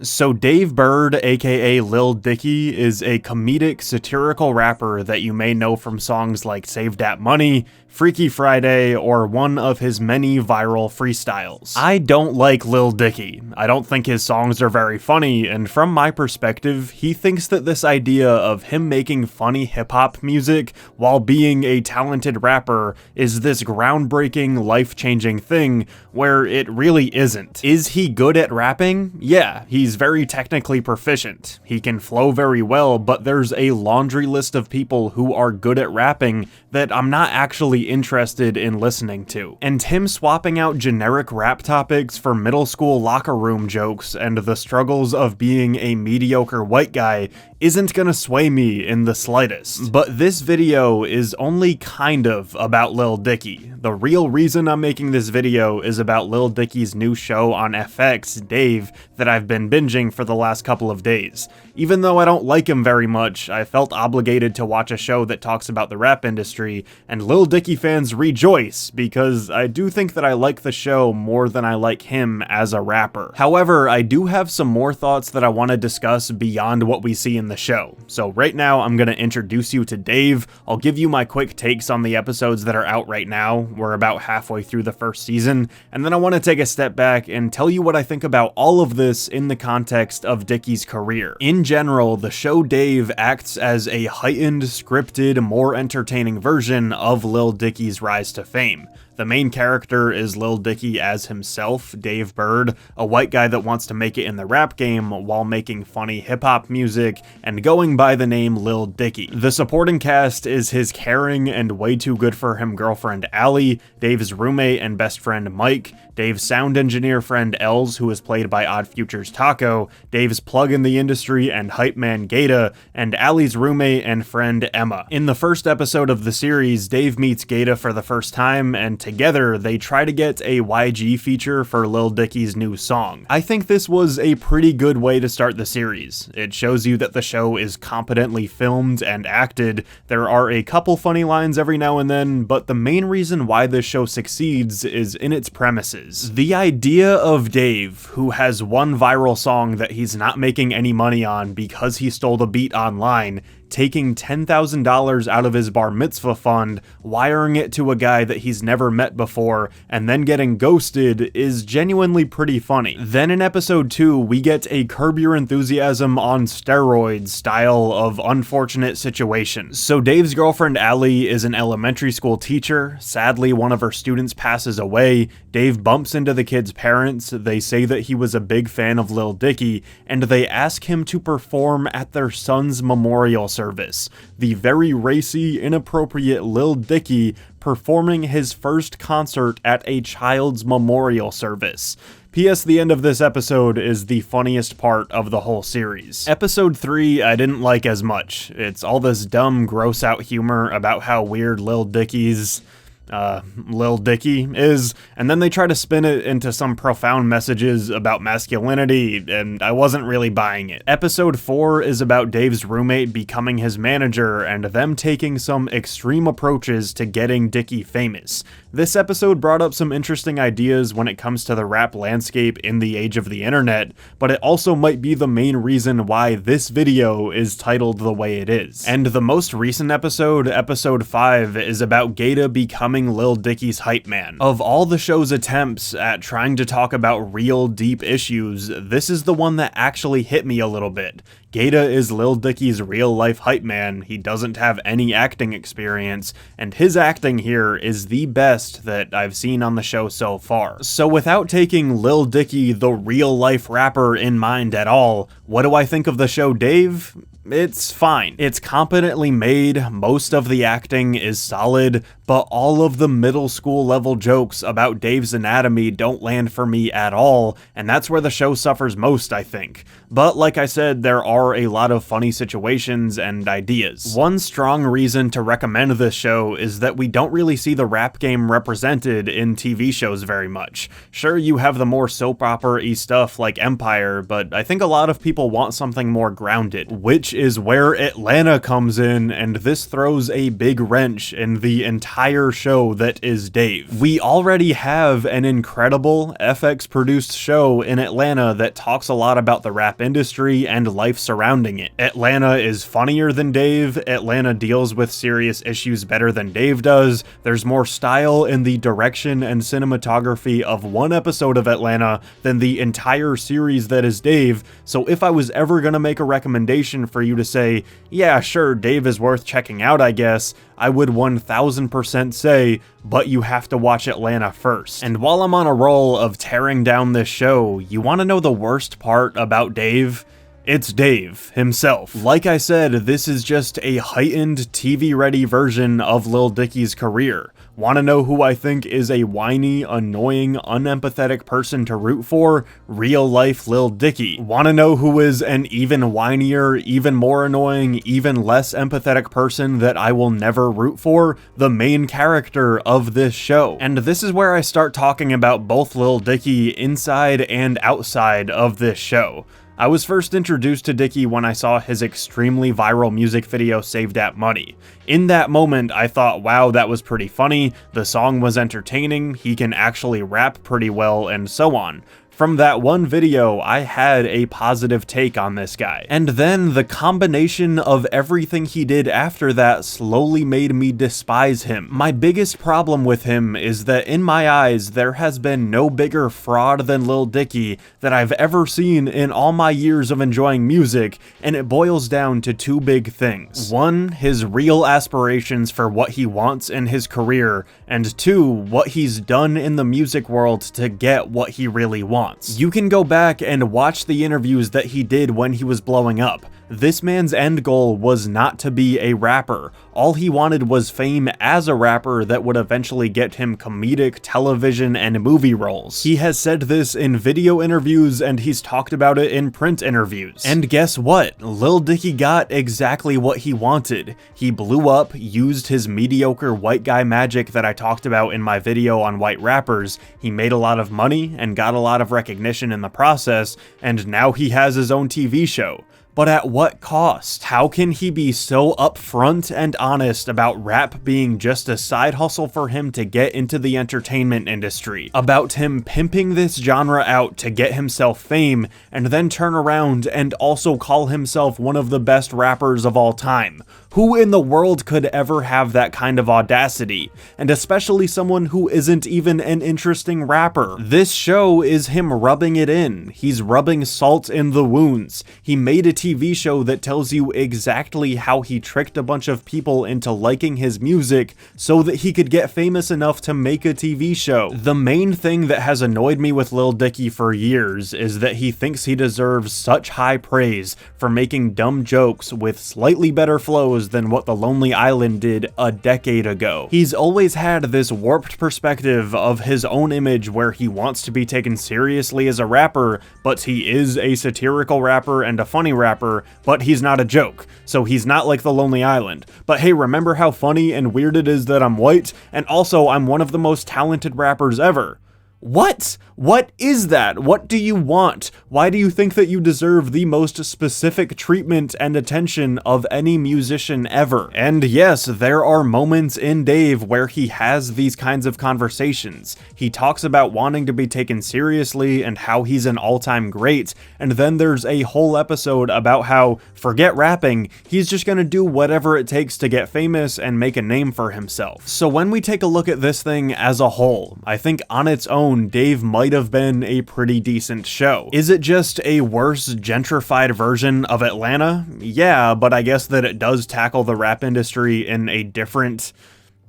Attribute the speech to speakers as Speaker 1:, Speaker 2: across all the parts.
Speaker 1: So Dave Burd, aka Lil Dicky, is a comedic, satirical rapper that you may know from songs like Save Dat Money, Freaky Friday, or one of his many viral freestyles. I don't like Lil Dicky. I don't think his songs are very funny, and from my perspective, he thinks that this idea of him making funny hip-hop music while being a talented rapper is this groundbreaking, life-changing thing, where it really isn't. Is he good at rapping? Yeah, he's very technically proficient. He can flow very well, but there's a laundry list of people who are good at rapping that I'm not actually interested in listening to. And him swapping out generic rap topics for middle school locker room jokes and the struggles of being a mediocre white guy isn't gonna sway me in the slightest. But this video is only kind of about Lil Dicky. The real reason I'm making this video is about Lil Dicky's new show on FX, Dave, that I've been binging for the last couple of days. Even though I don't like him very much, I felt obligated to watch a show that talks about the rap industry, and Lil Dicky fans rejoice, because I do think that I like the show more than I like him as a rapper. However, I do have some more thoughts that I want to discuss beyond what we see in the show. So right now, I'm going to introduce you to Dave. I'll give you my quick takes on the episodes that are out right now. We're about halfway through the first season, and then I want to take a step back and tell you what I think about all of this in the context of Dicky's career. In general, the show Dave acts as a heightened, scripted, more entertaining version of Lil Dicky's rise to fame. The main character is Lil Dicky as himself, Dave Burd, a white guy that wants to make it in the rap game while making funny hip-hop music and going by the name Lil Dicky. The supporting cast is his caring and way too good for him girlfriend Allie, Dave's roommate and best friend Mike, Dave's sound engineer friend Els, who is played by Odd Future's Taco, Dave's plug in the industry and hype man Gata, and Allie's roommate and friend Emma. In the first episode of the series, Dave meets Gata for the first time, and together they try to get a YG feature for Lil Dicky's new song. I think this was a pretty good way to start the series. It shows you that the show is competently filmed and acted. There are a couple funny lines every now and then, but the main reason why this show succeeds is in its premises. The idea of Dave, who has one viral song that he's not making any money on because he stole the beat online, taking $10,000 out of his bar mitzvah fund, wiring it to a guy that he's never met before, and then getting ghosted is genuinely pretty funny. Then in episode 2, we get a Curb Your Enthusiasm on steroids style of unfortunate situations. So Dave's girlfriend Allie is an elementary school teacher. Sadly, one of her students passes away. Dave bumps into the kid's parents. They say that he was a big fan of Lil Dicky, and they ask him to perform at their son's memorial service. The very racy, inappropriate Lil Dicky performing his first concert at a child's memorial service. P.S. The end of this episode is the funniest part of the whole series. Episode 3 I didn't like as much. It's all this dumb, gross out humor about how weird Lil Dicky is, and then they try to spin it into some profound messages about masculinity, and I wasn't really buying it. Episode 4 is about Dave's roommate becoming his manager and them taking some extreme approaches to getting Dicky famous. This episode brought up some interesting ideas when it comes to the rap landscape in the age of the internet, but it also might be the main reason why this video is titled the way it is. And the most recent episode, episode 5, is about Gata becoming Lil Dicky's hype man. Of all the show's attempts at trying to talk about real deep issues, this is the one that actually hit me a little bit. Gata is Lil Dicky's real life hype man. He doesn't have any acting experience, and his acting here is the best that I've seen on the show so far. So without taking Lil Dicky, the real life rapper, in mind at all, what do I think of the show Dave? It's fine. It's competently made, most of the acting is solid, but all of the middle school level jokes about Dave's anatomy don't land for me at all, and that's where the show suffers most, I think. But like I said, there are a lot of funny situations and ideas. One strong reason to recommend this show is that we don't really see the rap game represented in TV shows very much. Sure, you have the more soap opera-y stuff like Empire, but I think a lot of people want something more grounded, which is where Atlanta comes in, and this throws a big wrench in the entire entire show that is Dave. We already have an incredible FX-produced show in Atlanta that talks a lot about the rap industry and life surrounding it. Atlanta is funnier than Dave, Atlanta deals with serious issues better than Dave does, there's more style in the direction and cinematography of one episode of Atlanta than the entire series that is Dave, so if I was ever gonna make a recommendation for you to say, yeah, sure, Dave is worth checking out, I guess, I would 1000% say, but you have to watch Atlanta first. And while I'm on a roll of tearing down this show, you wanna know the worst part about Dave? It's Dave himself. Like I said, this is just a heightened TV-ready version of Lil Dicky's career. Wanna know who I think is a whiny, annoying, unempathetic person to root for? Real-life Lil Dicky. Wanna know who is an even whinier, even more annoying, even less empathetic person that I will never root for? The main character of this show. And this is where I start talking about both Lil Dicky inside and outside of this show. I was first introduced to Dicky when I saw his extremely viral music video Save Dat Money. In that moment, I thought, wow, that was pretty funny, the song was entertaining, he can actually rap pretty well, and so on. From that one video, I had a positive take on this guy. And then the combination of everything he did after that slowly made me despise him. My biggest problem with him is that in my eyes, there has been no bigger fraud than Lil Dicky that I've ever seen in all my years of enjoying music, and it boils down to two big things. One, his real aspirations for what he wants in his career, and two, what he's done in the music world to get what he really wants. You can go back and watch the interviews that he did when he was blowing up. This man's end goal was not to be a rapper. All he wanted was fame as a rapper that would eventually get him comedic television and movie roles. He has said this in video interviews and he's talked about it in print interviews. And guess what? Lil Dicky got exactly what he wanted. He blew up, used his mediocre white guy magic that I talked about in my video on white rappers. He made a lot of money and got a lot of recognition in the process, and now he has his own TV show. But at what cost? How can he be so upfront and honest about rap being just a side hustle for him to get into the entertainment industry? About him pimping this genre out to get himself fame, and then turn around and also call himself one of the best rappers of all time? Who in the world could ever have that kind of audacity? And especially someone who isn't even an interesting rapper. This show is him rubbing it in. He's rubbing salt in the wounds. He made a TV show that tells you exactly how he tricked a bunch of people into liking his music so that he could get famous enough to make a TV show. The main thing that has annoyed me with Lil Dicky for years is that he thinks he deserves such high praise for making dumb jokes with slightly better flows than what The Lonely Island did a decade ago. He's always had this warped perspective of his own image where he wants to be taken seriously as a rapper, but he is a satirical rapper and a funny rapper, but he's not a joke, so he's not like The Lonely Island. But hey, remember how funny and weird it is that I'm white? And also, I'm one of the most talented rappers ever. What? What is that? What do you want? Why do you think that you deserve the most specific treatment and attention of any musician ever? And yes, there are moments in Dave where he has these kinds of conversations. He talks about wanting to be taken seriously and how he's an all-time great, and then there's a whole episode about how, forget rapping, he's just gonna do whatever it takes to get famous and make a name for himself. So when we take a look at this thing as a whole, I think on its own, Dave might have been a pretty decent show. Is it just a worse, gentrified version of Atlanta? Yeah, but I guess that it does tackle the rap industry in a different,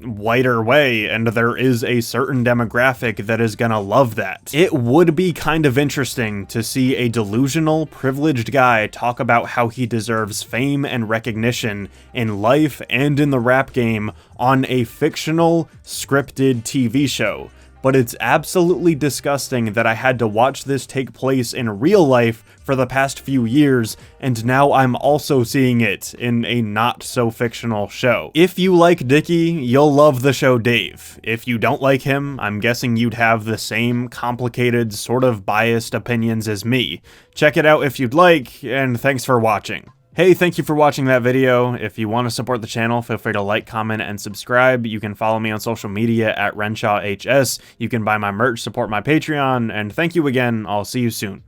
Speaker 1: whiter way, and there is a certain demographic that is gonna love that. It would be kind of interesting to see a delusional, privileged guy talk about how he deserves fame and recognition in life and in the rap game on a fictional, scripted TV show. But it's absolutely disgusting that I had to watch this take place in real life for the past few years, and now I'm also seeing it in a not-so-fictional show. If you like Dicky, you'll love the show Dave. If you don't like him, I'm guessing you'd have the same complicated, sort of biased opinions as me. Check it out if you'd like, and thanks for watching. Hey, thank you for watching that video. If you want to support the channel, feel free to like, comment, and subscribe. You can follow me on social media at RenshawHS. You can buy my merch, support my Patreon, and thank you again. I'll see you soon.